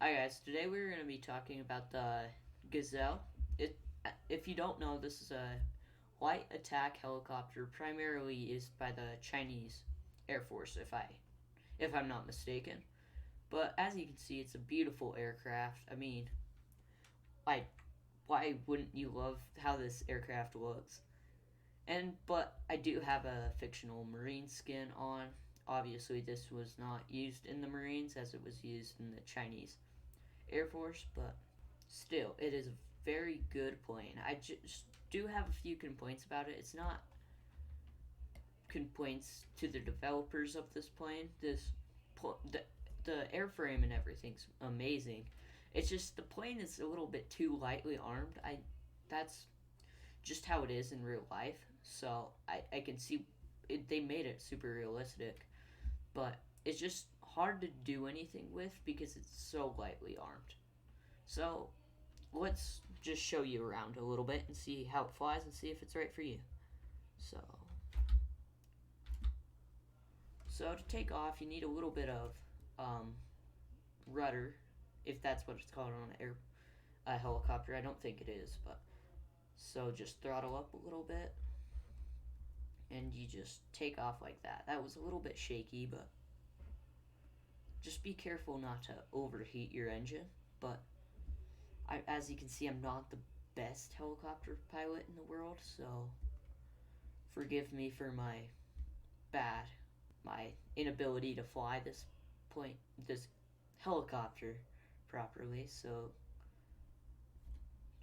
Hi guys, today we're going to be talking about the Gazelle. If you don't know, this is a light attack helicopter, primarily used by the Chinese Air Force, if I'm not mistaken. But as you can see, it's a beautiful aircraft. I mean, like, why wouldn't you love how this aircraft looks? But I do have a fictional Marine skin on. Obviously, this was not used in the Marines as it was used in the Chinese Air Force, but still, it is a very good plane. I just do have a few complaints about it. It's not complaints to the developers of this plane. The airframe and everything's amazing. It's just the plane is a little bit too lightly armed. That's just how it is in real life. So I can see they made it super realistic, but it's just hard to do anything with because it's so lightly armed. So let's just show you around a little bit and see how it flies and see if it's right for you. So, so to take off, you need a little bit of rudder, if that's what it's called on a helicopter. I don't think it is, but so just throttle up a little bit, and you just take off like that. That was a little bit shaky, but just be careful not to overheat your engine. But as you can see, I'm not the best helicopter pilot in the world, so forgive me for my inability to fly this helicopter properly. So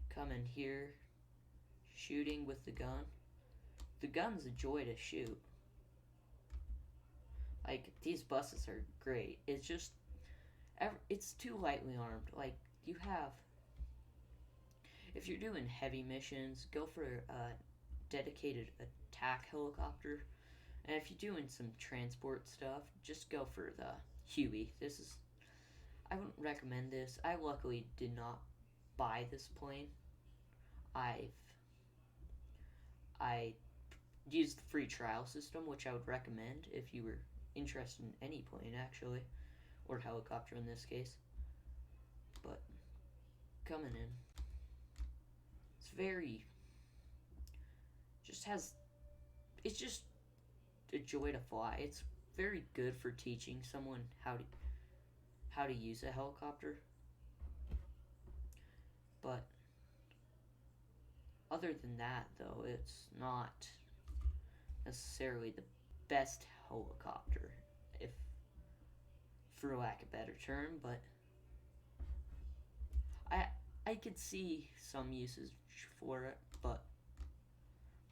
come in here, shooting with the gun. The gun's a joy to shoot. Like, these buses are great. It's too lightly armed. Like, you have, if you're doing heavy missions, go for a dedicated attack helicopter. And if you're doing some transport stuff, just go for the Huey. I wouldn't recommend this. I luckily did not buy this plane. I've I used the free trial system, which I would recommend if you were interested in any plane actually, or helicopter in this case. But coming in, it's very just has it's just a joy to fly. It's very good for teaching someone how to use a helicopter. But other than that, though, it's not necessarily the best helicopter, if for lack of a better term. But I I could see some uses for it, but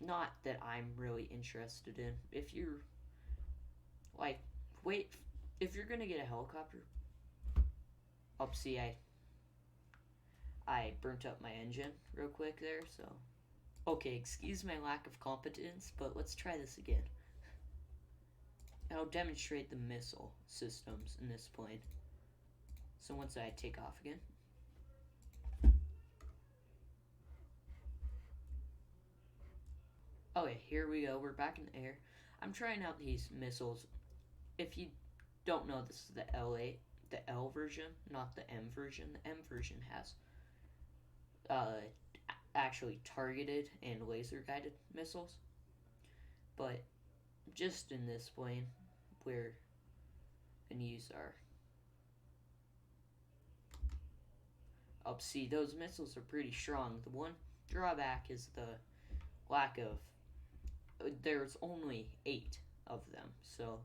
not that I'm really interested in. If you're like, wait, if you're gonna get a helicopter, oh, see, I burnt up my engine real quick there, so. Okay, excuse my lack of competence, but let's try this again. I'll demonstrate the missile systems in this plane. So once I take off again. Okay, here we go. We're back in the air. I'm trying out these missiles. If you don't know, this is the L8, the L version, not the M version. The M version has actually targeted and laser guided missiles. But just in this plane, we're going to use our. Oh, see, those missiles are pretty strong. The one drawback is the lack of. There's only 8 of them, so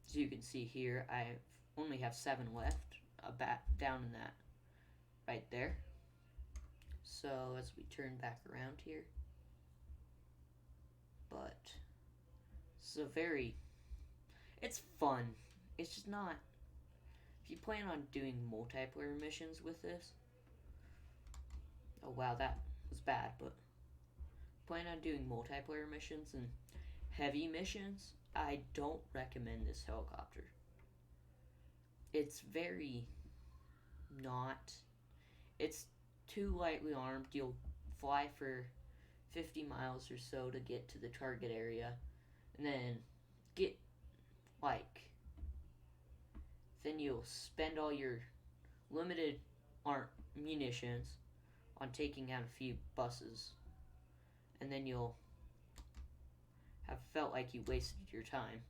as you can see here, I only have 7 left. Down in that, right there. So as we turn back around here, but it's fun. It's just not. If you plan on doing multiplayer missions with this, oh wow, that was bad, but plan on doing multiplayer missions and heavy missions, I don't recommend this helicopter. It's very not. It's too lightly armed. You'll fly for 50 miles or so to get to the target area, and then you'll spend all your limited munitions on taking out a few buses, and then you'll have felt like you wasted your time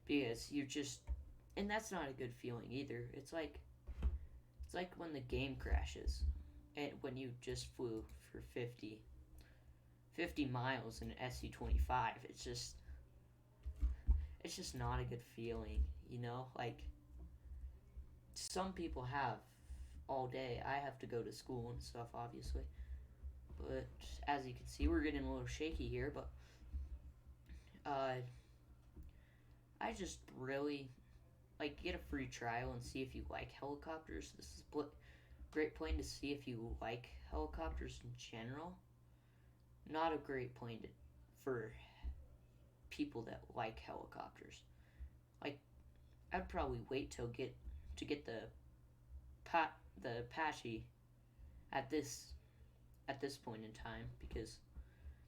because you just, and that's not a good feeling either. It's like when the game crashes and when you just flew for 50 miles in an SU-25. It's just not a good feeling, you know? Like, some people have all day. I have to go to school and stuff, obviously. But as you can see, we're getting a little shaky here, but uh, I just really like get a free trial and see if you like helicopters. This is a great plane to see if you like helicopters in general. Not a great plane for people that like helicopters. Like, I'd probably wait till get the Apache at this point in time because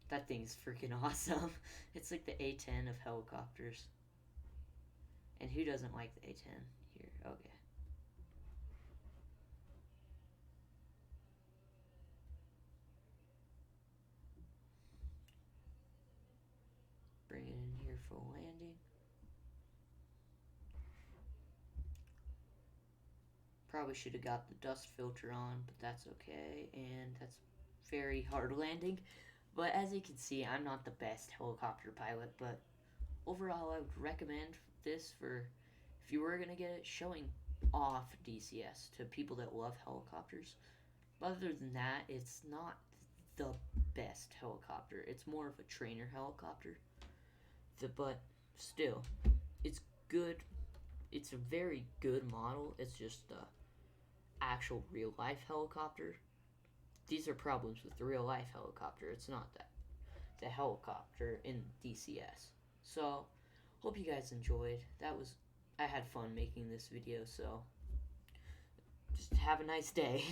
that thing's freaking awesome. It's like the A-10 of helicopters. And who doesn't like the A-10 here? Okay. Bring it in here for landing. Probably should have got the dust filter on, but that's okay. And that's very hard landing. But as you can see, I'm not the best helicopter pilot, but overall I would recommend this for if you were going to get it, showing off DCS to people that love helicopters. But other than that, it's not the best helicopter. It's more of a trainer helicopter. But still, it's good. It's a very good model. It's just the actual real life helicopter. These are problems with the real life helicopter. It's not that the helicopter in DCS. So, hope you guys enjoyed. I had fun making this video, so just have a nice day.